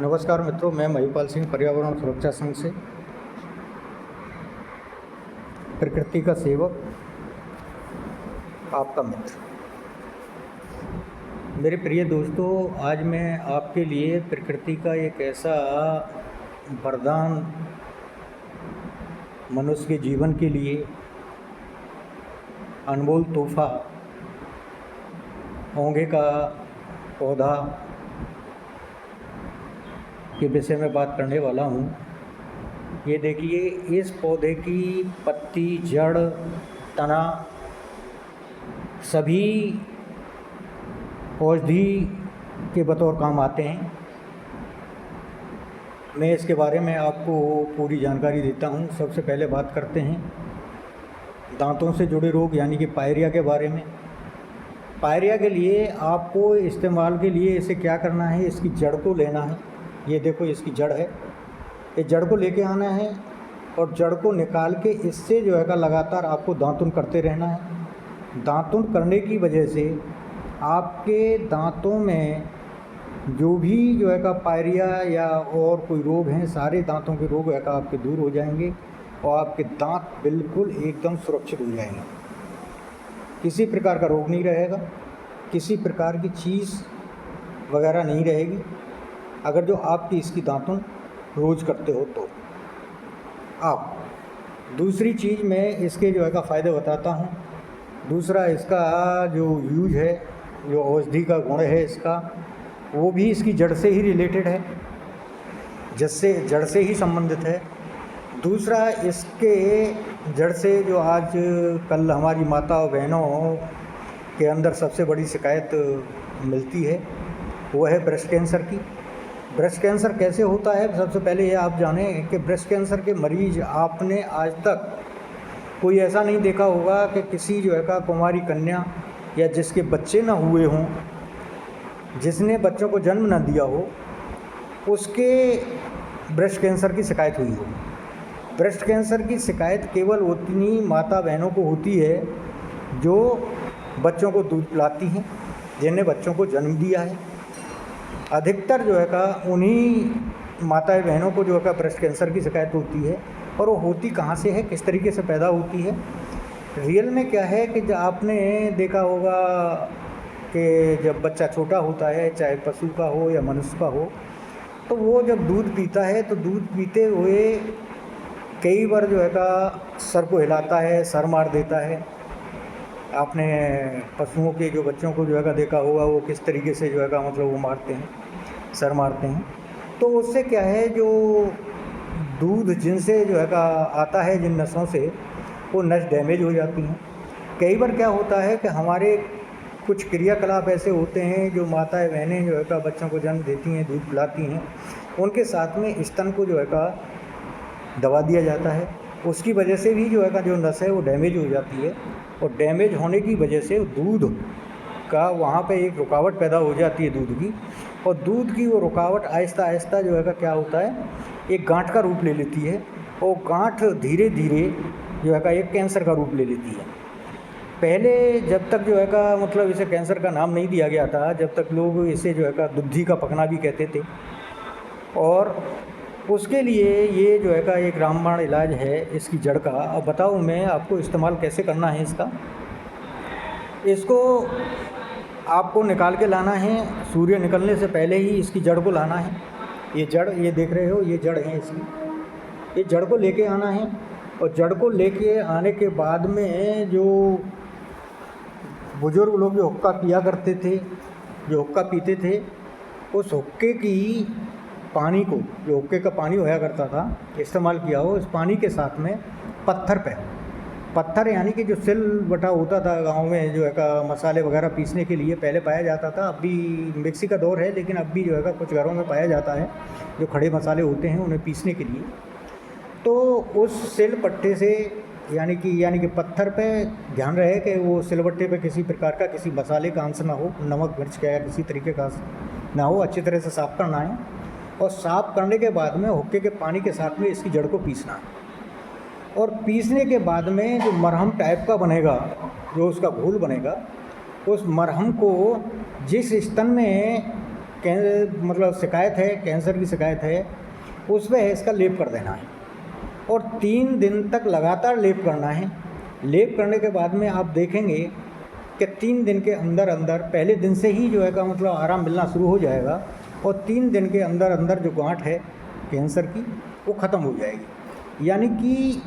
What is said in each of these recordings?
नमस्कार मित्रों, मैं महिपाल सिंह पर्यावरण सुरक्षा संघ से प्रकृति का सेवक, आपका मित्र। मेरे प्रिय दोस्तों, आज मैं आपके लिए प्रकृति का एक ऐसा वरदान मनुष्य के जीवन के लिए अनमोल तोहफा ओंघे का पौधा के विषय में बात करने वाला हूँ। ये देखिए, इस पौधे की पत्ती, जड़, तना सभी औषधि के बतौर काम आते हैं। मैं इसके बारे में आपको पूरी जानकारी देता हूँ। सबसे पहले बात करते हैं दांतों से जुड़े रोग यानी कि पायरिया के बारे में। पायरिया के लिए आपको इस्तेमाल के लिए इसे क्या करना है, इसकी जड़ को लेना है। ये देखो, इसकी जड़ है। ये जड़ को लेके आना है और जड़ को निकाल के इससे जो है का लगातार आपको दांतुन करते रहना है। दांतुन करने की वजह से आपके दांतों में जो भी जो है का पायरिया या और कोई रोग हैं, सारे दांतों के रोग है का आपके दूर हो जाएंगे और आपके दांत बिल्कुल एकदम सुरक्षित हो जाएंगे। किसी प्रकार का रोग नहीं रहेगा, किसी प्रकार की चीज़ वगैरह नहीं रहेगी, अगर जो आपकी इसकी दांतुन रोज़ करते हो तो। आप दूसरी चीज़ मैं इसके जो है का फ़ायदे बताता हूँ। दूसरा, इसका जो यूज है, जो औषधि का गुण है इसका, वो भी इसकी जड़ से ही रिलेटेड है, जिससे जड़ से ही संबंधित है। दूसरा, इसके जड़ से जो आज कल हमारी माता और बहनों के अंदर सबसे बड़ी शिकायत मिलती है, वो है ब्रेस्ट कैंसर की। ब्रेस्ट कैंसर कैसे होता है, सबसे पहले ये आप जानें कि ब्रेस्ट कैंसर के मरीज आपने आज तक कोई ऐसा नहीं देखा होगा कि किसी जो है का कुमारी कन्या या जिसके बच्चे ना हुए हों, जिसने बच्चों को जन्म ना दिया हो, उसके ब्रेस्ट कैंसर की शिकायत हुई हो। ब्रेस्ट कैंसर की शिकायत केवल उतनी माता बहनों को होती है जो बच्चों को दूध पिलाती हैं, जिन्हें बच्चों को जन्म दिया है। अधिकतर जो है का उन्हीं माताएं बहनों को जो है का ब्रेस्ट कैंसर की शिकायत होती है। और वो होती कहाँ से है, किस तरीके से पैदा होती है। रियल में क्या है कि जब आपने देखा होगा कि जब बच्चा छोटा होता है, चाहे पशु का हो या मनुष्य का हो, तो वो जब दूध पीता है तो दूध पीते हुए कई बार जो है का सर को हिलाता है, सर मार देता है। आपने पशुओं के जो बच्चों को जो है का देखा होगा, वो किस तरीके से जो है का मतलब वो मारते हैं, सर मारते हैं। तो उससे क्या है, जो दूध जिनसे जो है का आता है, जिन नसों से, वो नस डैमेज हो जाती हैं। कई बार क्या होता है कि हमारे कुछ क्रियाकलाप ऐसे होते हैं जो माताएं बहनें जो है का बच्चों को जन्म देती हैं, दूध पिलाती हैं, उनके साथ में स्तन को जो है का दबा दिया जाता है। उसकी वजह से भी जो है का जो नस है वो डैमेज हो जाती है और डैमेज होने की वजह से दूध का वहाँ पे एक रुकावट पैदा हो जाती है दूध की। और दूध की वो रुकावट आहिस्ता आहिस्ता जो है का क्या होता है, एक गांठ का रूप ले लेती है और गांठ धीरे धीरे जो है का एक कैंसर का रूप ले लेती है। पहले जब तक जो है का मतलब इसे कैंसर का नाम नहीं दिया गया था, जब तक लोग इसे जो है का दुद्धि का पकना भी कहते थे। और उसके लिए ये जो है का एक रामबाण इलाज है इसकी जड़ का। अब बताऊँ मैं आपको इस्तेमाल कैसे करना है इसका। इसको आपको निकाल के लाना है, सूर्य निकलने से पहले ही इसकी जड़ को लाना है। ये जड़, ये देख रहे हो, ये जड़ है इसकी। ये जड़ को लेके आना है और जड़ को लेके आने के बाद में जो बुजुर्ग लोग जो हुक्का पिया करते थे, जो हुक्का पीते थे, उस हुक्के की पानी को, जो हुक्के का पानी होया करता था, इस्तेमाल किया हो, इस पानी के साथ में पत्थर यानी कि जो सिल बटा होता था गांव में जो है का मसाले वगैरह पीसने के लिए पहले पाया जाता था। अब भी मिक्सी का दौर है, लेकिन अब भी जो है का कुछ घरों में पाया जाता है जो खड़े मसाले होते हैं उन्हें पीसने के लिए। तो उस सिल पट्टे से यानी कि पत्थर पे ध्यान रहे कि वो सिलबट्टे पे किसी प्रकार का किसी मसाले का अंश ना हो, नमक मिर्च का या किसी तरीके का ना हो। अच्छी तरह से साफ़ करना है और साफ़ करने के बाद में हुक्के के पानी के साथ में इसकी जड़ को पीसना है। और पीसने के बाद में जो मरहम टाइप का बनेगा, जो उसका घोल बनेगा, उस मरहम को जिस स्तन में मतलब शिकायत है, कैंसर की शिकायत है, उस पर इसका लेप कर देना है और 3 दिन तक लगातार लेप करना है। लेप करने के बाद में आप देखेंगे कि 3 दिन के अंदर अंदर, पहले दिन से ही जो है का मतलब आराम मिलना शुरू हो जाएगा और 3 दिन के अंदर अंदर जो गांठ है कैंसर की वो ख़त्म हो जाएगी। यानी कि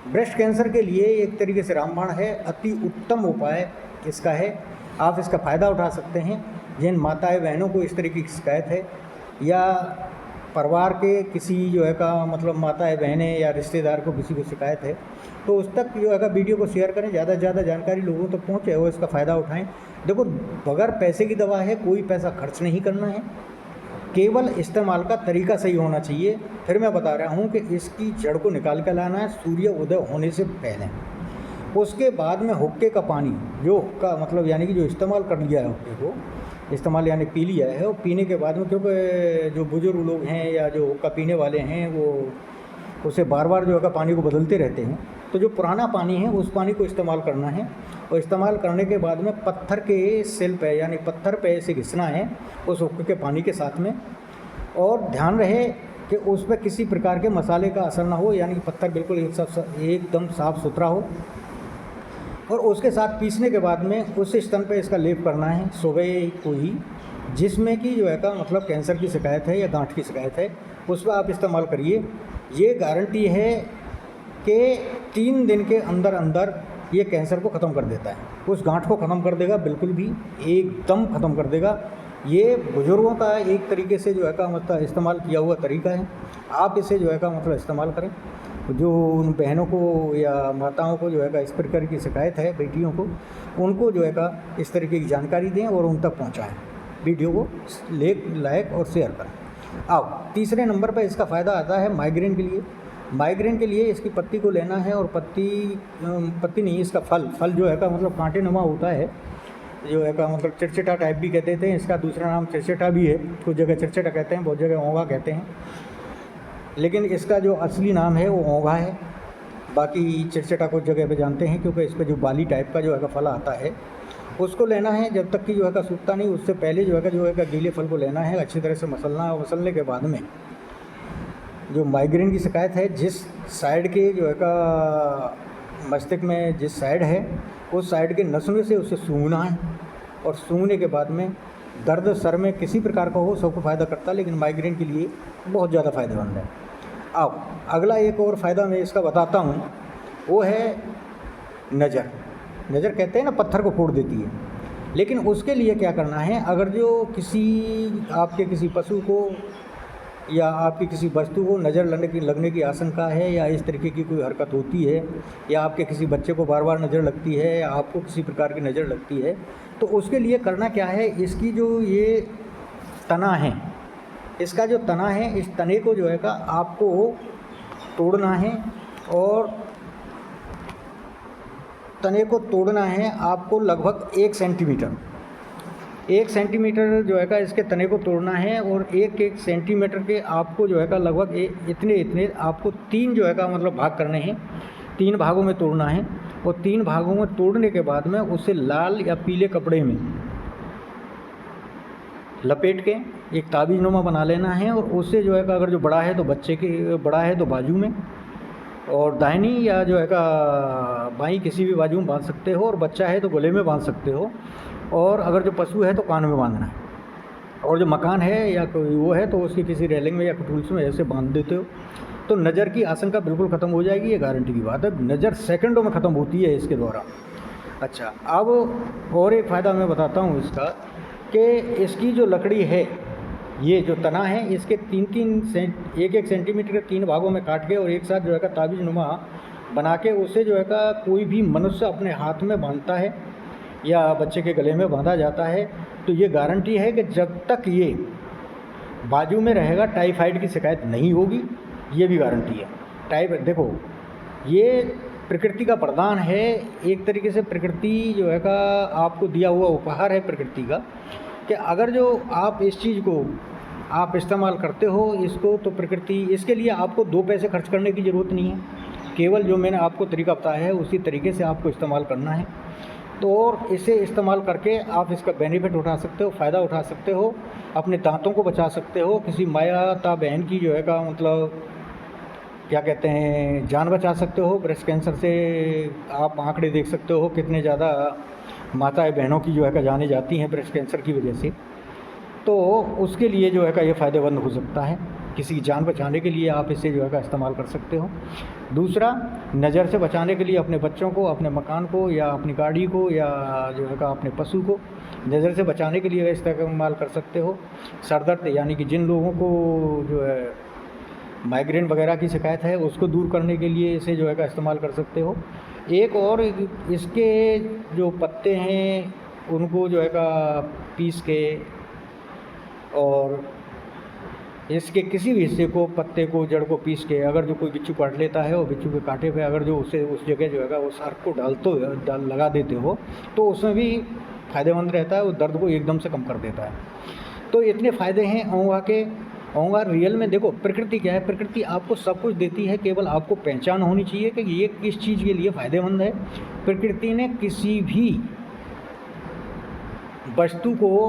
ब्रेस्ट कैंसर के लिए एक तरीके से रामबाण है, अति उत्तम उपाय इसका है। आप इसका फ़ायदा उठा सकते हैं। जिन माताएं बहनों को इस तरीके की शिकायत है या परिवार के किसी जो है का मतलब माताएं बहनें या रिश्तेदार को किसी को शिकायत है, तो उस तक जो है का वीडियो को शेयर करें, ज़्यादा से ज़्यादा जानकारी लोगों तक पहुँचे और इसका फ़ायदा उठाएं। देखो, बगैर पैसे की दवा है, कोई पैसा खर्च नहीं करना है, केवल इस्तेमाल का तरीका सही होना चाहिए। फिर मैं बता रहा हूँ कि इसकी जड़ को निकाल कर लाना है सूर्य उदय होने से पहले। उसके बाद में हुक्के का पानी, जो हुक्का मतलब यानी कि जो इस्तेमाल कर लिया है, हुक्के को इस्तेमाल यानी पी लिया है, और पीने के बाद में, क्योंकि जो बुजुर्ग लोग हैं या जो हुक्का पीने वाले हैं वो उसे बार बार जो है पानी को बदलते रहते हैं, तो जो पुराना पानी है उस पानी को इस्तेमाल करना है। और इस्तेमाल करने के बाद में पत्थर के सिल पे यानी पत्थर पे ऐसे घिसना है उस हुक्के के पानी के साथ में, और ध्यान रहे कि उस पर किसी प्रकार के मसाले का असर ना हो, यानी कि पत्थर बिल्कुल एकदम साफ़ सुथरा हो। और उसके साथ पीसने के बाद में उस स्तन पे इसका लेप करना है सुबह को ही, जिसमें कि जो है का मतलब कैंसर की शिकायत है या गांठ की शिकायत है, उस पर आप इस्तेमाल करिए। ये गारंटी है कि 3 दिन के अंदर अंदर ये कैंसर को ख़त्म कर देता है, उस गांठ को ख़त्म कर देगा, बिल्कुल भी एकदम ख़त्म कर देगा। ये बुज़ुर्गों का एक तरीके से जो है का मतलब इस्तेमाल किया हुआ तरीका है। आप इसे जो है का मतलब इस्तेमाल करें। जो उन बहनों को या माताओं को जो है का इस प्रकार की शिकायत है, बेटियों को, उनको जो है का इस तरीके की जानकारी दें और उन तक पहुंचाएं। वीडियो को लाइक और शेयर करें। अब तीसरे नंबर पर इसका फ़ायदा आता है माइग्रेन के लिए। माइग्रेन के लिए इसकी पत्ती को लेना है, और पत्ती नहीं, इसका फल जो है का मतलब कांटे नुमा होता है, जो है का मतलब चिरचिटा टाइप भी कहते हैं। इसका दूसरा नाम चिरचिटा भी है, कुछ जगह चिरचिटा कहते हैं, बहुत जगह ओंगा कहते हैं, लेकिन इसका जो असली नाम है वो ओंगा है। बाकी चिरचिटा कुछ जगह पे जानते हैं, क्योंकि इस पर जो बाली टाइप का जो है का फल आता है उसको लेना है। जब तक कि जो है का सूखता नहीं, उससे पहले जो है का गीले फल को लेना है, अच्छी तरह से मसलना है। और मसलने के बाद में जो माइग्रेन की शिकायत है, जिस साइड के जो है का मस्तिष्क में जिस साइड है, उस साइड के नसों से उसे सूंघना है, और सूंघने के बाद में दर्द सर में किसी प्रकार का हो, सबको फ़ायदा करता है, लेकिन माइग्रेन के लिए बहुत ज़्यादा फ़ायदेमंद है। अब अगला एक और फ़ायदा मैं इसका बताता हूँ, वो है नज़र। नज़र कहते हैं ना, पत्थर को फोड़ देती है। लेकिन उसके लिए क्या करना है, अगर जो आपके किसी पशु को या आपकी किसी वस्तु को नज़र लगने की आशंका है, या इस तरीके की कोई हरकत होती है, या आपके किसी बच्चे को बार बार नज़र लगती है, या आपको किसी प्रकार की नज़र लगती है, तो उसके लिए करना क्या है, इसकी जो ये तना है, इसका जो तना है, इस तने को जो है का आपको तोड़ना है, और तने को तोड़ना है आपको लगभग 1 सेंटीमीटर जो है का इसके तने को तोड़ना है। और 1 सेंटीमीटर के आपको जो है का लगभग इतने आपको 3 जो है का मतलब भाग करने हैं, 3 भागों में तोड़ना है। और 3 भागों में तोड़ने के बाद में उसे लाल या पीले कपड़े में लपेट के एक ताबीज़ नुमा बना लेना है। और उससे जो है का अगर जो बड़ा है तो बड़ा है तो बाजू में, और दाहिनी या जो है का बाईं किसी भी बाजू में बांध सकते हो, और बच्चा है तो गले में बांध सकते हो, और अगर जो पशु है तो कान में बांधना है, और जो मकान है या कोई वो है तो उसकी किसी रेलिंग में या टूल्स में ऐसे बांध देते हो, तो नज़र की आशंका बिल्कुल ख़त्म हो जाएगी। ये गारंटी की बात है, नज़र सेकंडों में ख़त्म होती है इसके द्वारा। अच्छा, अब और एक फ़ायदा मैं बताता हूँ इसका, कि इसकी जो लकड़ी है, ये जो तना है, इसके 1 सेंटीमीटर के 3 भागों में काट के और एक साथ जो है का ताबीज़ नुमा बना के उसे जो है का कोई भी मनुष्य अपने हाथ में बांधता है या बच्चे के गले में बांधा जाता है, तो ये गारंटी है कि जब तक ये बाजू में रहेगा टाइफाइड की शिकायत नहीं होगी। ये भी गारंटी है। देखो, ये प्रकृति का वरदान है, एक तरीके से प्रकृति जो है का आपको दिया हुआ उपहार है प्रकृति का, कि अगर जो आप इस चीज़ को आप इस्तेमाल करते हो इसको, तो प्रकृति, इसके लिए आपको 2 पैसे खर्च करने की ज़रूरत नहीं है। केवल जो मैंने आपको तरीका बताया है उसी तरीके से आपको इस्तेमाल करना है। तो और इसे इस्तेमाल करके आप इसका बेनिफिट उठा सकते हो, फ़ायदा उठा सकते हो, अपने दांतों को बचा सकते हो, किसी माता बहन की जो है का मतलब क्या कहते हैं जान बचा सकते हो। ब्रेस्ट कैंसर से आप आंकड़े देख सकते हो कितने ज़्यादा माताएं बहनों की जो है का जाने जाती हैं ब्रेस्ट कैंसर की वजह से। तो उसके लिए जो है का ये फ़ायदेमंद हो सकता है, किसी की जान बचाने के लिए आप इसे जो है का इस्तेमाल कर सकते हो। दूसरा, नज़र से बचाने के लिए अपने बच्चों को, अपने मकान को या अपनी गाड़ी को या जो है का अपने पशु को नज़र से बचाने के लिए इस्तेमाल कर सकते हो। सर दर्द यानी कि जिन लोगों को जो है माइग्रेन वगैरह की शिकायत है उसको दूर करने के लिए इसे जो है का इस्तेमाल कर सकते हो। एक और इसके जो पत्ते हैं उनको जो है का पीस के और इसके किसी भी हिस्से को, पत्ते को, जड़ को पीस के अगर जो कोई बिच्छू काट लेता है और बिच्छू के कांटे पे अगर जो उसे उस जगह जो है उस अर्क को लगा देते हो तो उसमें भी फ़ायदेमंद रहता है, वो दर्द को एकदम से कम कर देता है। तो इतने फ़ायदे हैं ओंगा के। ओंगा रियल में देखो प्रकृति क्या है, प्रकृति आपको सब कुछ देती है, केवल आपको पहचान होनी चाहिए कि ये किस चीज़ के लिए फ़ायदेमंद है। प्रकृति ने किसी भी वस्तु को,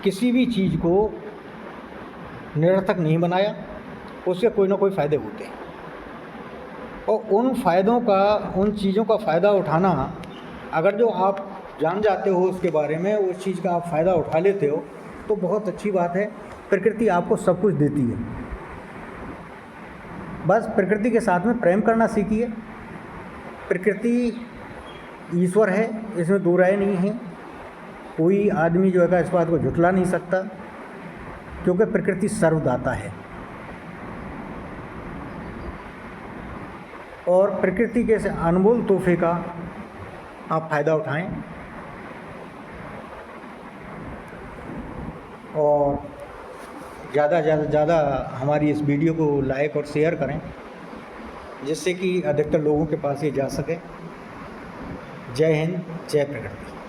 किसी भी चीज़ को निरर्थक नहीं बनाया, उसके कोई ना कोई फ़ायदे होते हैं और उन फ़ायदों का, उन चीज़ों का फ़ायदा उठाना अगर जो आप जान जाते हो उसके बारे में, उस चीज़ का आप फ़ायदा उठा लेते हो तो बहुत अच्छी बात है। प्रकृति आपको सब कुछ देती है, बस प्रकृति के साथ में प्रेम करना सीखिए। प्रकृति ईश्वर है, इसमें दो राय नहीं है। कोई आदमी जो है इस बात को झुठला नहीं सकता क्योंकि प्रकृति सर्वदाता है और प्रकृति के अनमोल तोहफे का आप फ़ायदा उठाएं और ज़्यादा हमारी इस वीडियो को लाइक और शेयर करें जिससे कि अधिकतर लोगों के पास ये जा सके। जय हिंद, जय प्रकृति।